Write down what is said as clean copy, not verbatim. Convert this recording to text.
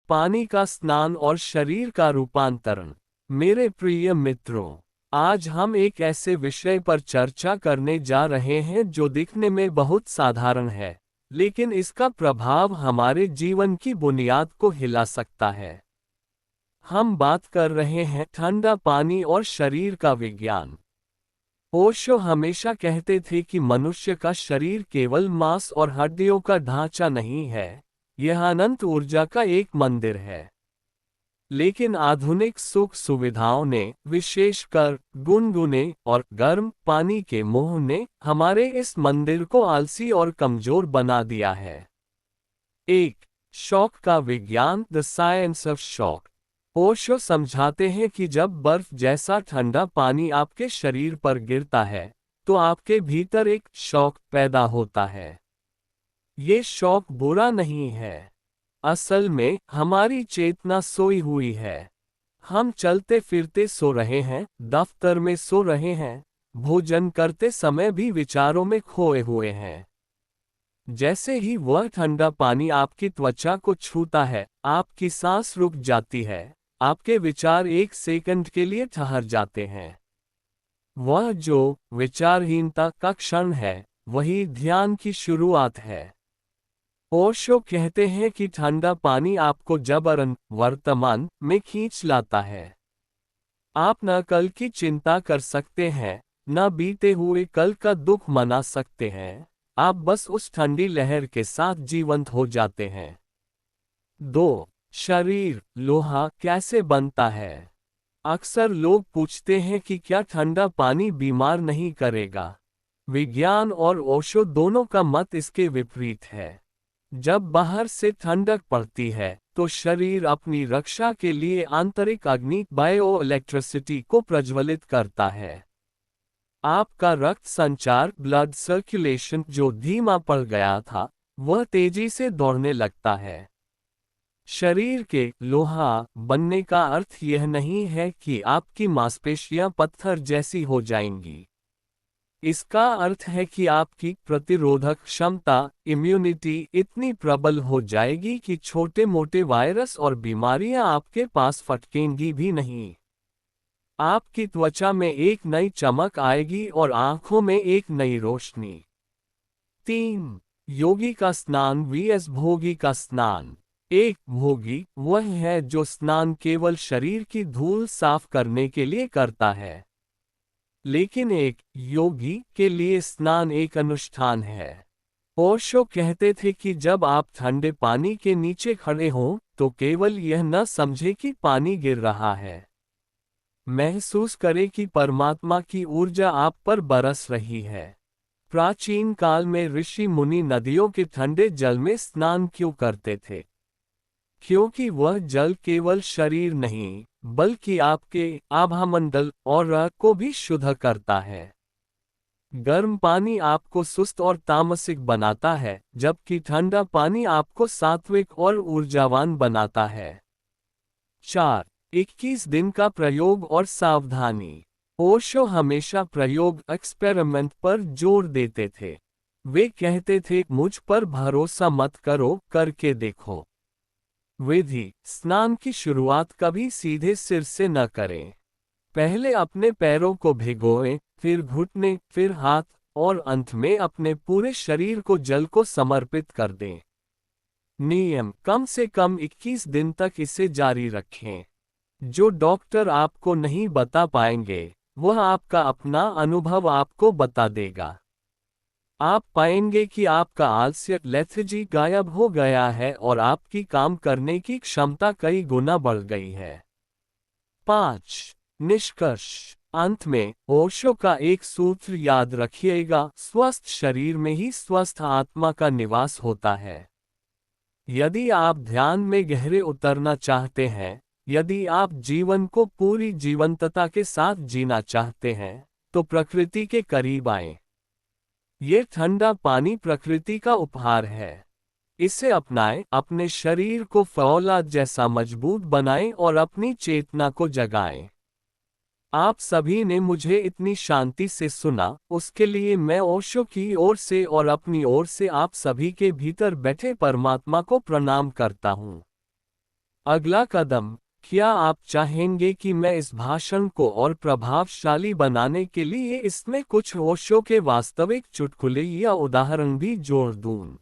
पानी का स्नान और शरीर का रूपांतरण। मेरे प्रिय मित्रों, आज हम एक ऐसे विषय पर चर्चा करने जा रहे हैं जो दिखने में बहुत साधारण है, लेकिन इसका प्रभाव हमारे जीवन की बुनियाद को हिला सकता है। हम बात कर रहे हैं ठंडा पानी और शरीर का विज्ञान। ओशो हमेशा कहते थे कि मनुष्य का शरीर केवल मांस और हड्डियों का ढांचा नहीं है, यह अनंत ऊर्जा का एक मंदिर है। लेकिन आधुनिक सुख सुविधाओं ने, विशेषकर गुनगुने और गर्म पानी के मोह ने, हमारे इस मंदिर को आलसी और कमजोर बना दिया है। एक शॉक का विज्ञान, the science of shock. Osho समझाते हैं कि जब बर्फ जैसा ठंडा पानी आपके शरीर पर गिरता है, तो आपके भीतर एक शॉक पैदा होता है। ये शॉक बुरा नहीं है। असल में हमारी चेतना सोई हुई है। हम चलते फिरते सो रहे हैं, दफ्तर में सो रहे हैं, भोजन करते समय भी विचारों में खोए हुए हैं। जैसे ही वह ठंडा पानी आपकी त्वचा को छूता है, आपकी सांस रुक जाती है, आपके विचार एक सेकंड के लिए ठहर जाते हैं। वह जो विचारहीनता का क्षण है, वही ध्यान की शुरुआत है। ओशो कहते हैं कि ठंडा पानी आपको जबरन वर्तमान में खींच लाता है। आप न कल की चिंता कर सकते हैं, न बीते हुए कल का दुख मना सकते हैं, आप बस उस ठंडी लहर के साथ जीवंत हो जाते हैं। 2. शरीर लोहा कैसे बनता है? अक्सर लोग पूछते हैं कि क्या ठंडा पानी बीमार नहीं करेगा। विज्ञान और ओशो दोनों का मत इसके विपरीत है। जब बाहर से ठंडक पड़ती है, तो शरीर अपनी रक्षा के लिए आंतरिक अग्नि बायो इलेक्ट्रिसिटी को प्रज्वलित करता है। आपका रक्त संचार, ब्लड सर्कुलेशन जो धीमा पड़ गया था, वह तेजी से दौड़ने लगता है। शरीर के लोहा बनने का अर्थ यह नहीं है कि आपकी मांसपेशियां पत्थर जैसी हो जाएंगी। इसका अर्थ है कि आपकी प्रतिरोधक क्षमता, इम्यूनिटी इतनी प्रबल हो जाएगी कि छोटे मोटे वायरस और बीमारियां आपके पास फटकेंगी भी नहीं। आपकी त्वचा में एक नई चमक आएगी और आंखों में एक नई रोशनी। 3. योगी का स्नान vs भोगी का स्नान। एक भोगी वह है जो स्नान केवल शरीर की धूल साफ करने के लिए करता है, लेकिन एक योगी के लिए स्नान एक अनुष्ठान है। ओशो कहते थे कि जब आप ठंडे पानी के नीचे खड़े हों, तो केवल यह न समझे कि पानी गिर रहा है। महसूस करें कि परमात्मा की ऊर्जा आप पर बरस रही है। प्राचीन काल में ऋषि मुनि नदियों के ठंडे जल में स्नान क्यों करते थे? क्योंकि वह जल केवल शरीर नहीं, बल्कि आपके आभामंडल और रग को भी शुद्ध करता है। गर्म पानी आपको सुस्त और तामसिक बनाता है, जबकि ठंडा पानी आपको सात्विक और ऊर्जावान बनाता है। 4. 21 दिन का प्रयोग और सावधानी। ओशो हमेशा प्रयोग एक्सपेरिमेंट पर जोर देते थे। वे कहते थे, मुझ पर भरोसा मत करो, करके देखो। विधि: स्नान की शुरुआत कभी सीधे सिर से न करें। पहले अपने पैरों को भिगोएं, फिर घुटने, फिर हाथ, और अंत में अपने पूरे शरीर को जल को समर्पित कर दें। नियम: कम से कम 21 दिन तक इसे जारी रखें। जो डॉक्टर आपको नहीं बता पाएंगे, वह आपका अपना अनुभव आपको बता देगा। आप पाएंगे कि आपका आलस्य, लेथर्जी गायब हो गया है और आपकी काम करने की क्षमता कई गुना बढ़ गई है। 5. निष्कर्ष: अंत में ओशो का एक सूत्र याद रखिएगा, स्वस्थ शरीर में ही स्वस्थ आत्मा का निवास होता है। यदि आप ध्यान में गहरे उतरना चाहते हैं, यदि आप जीवन को पूरी जीवंतता के साथ जीना चाहते हैं, तो प्रकृति के करीब आएं। ये ठंडा पानी प्रकृति का उपहार है। इसे अपनाएं, अपने शरीर को फौलाद जैसा मजबूत बनाएं और अपनी चेतना को जगाएं। आप सभी ने मुझे इतनी शांति से सुना, उसके लिए मैं ओशो की ओर से और अपनी ओर से आप सभी के भीतर बैठे परमात्मा को प्रणाम करता हूँ। अगला कदम, क्या आप चाहेंगे कि मैं इस भाषण को और प्रभावशाली बनाने के लिए इसमें कुछ ओशो के वास्तविक चुटकुले या उदाहरण भी जोड़ दूं?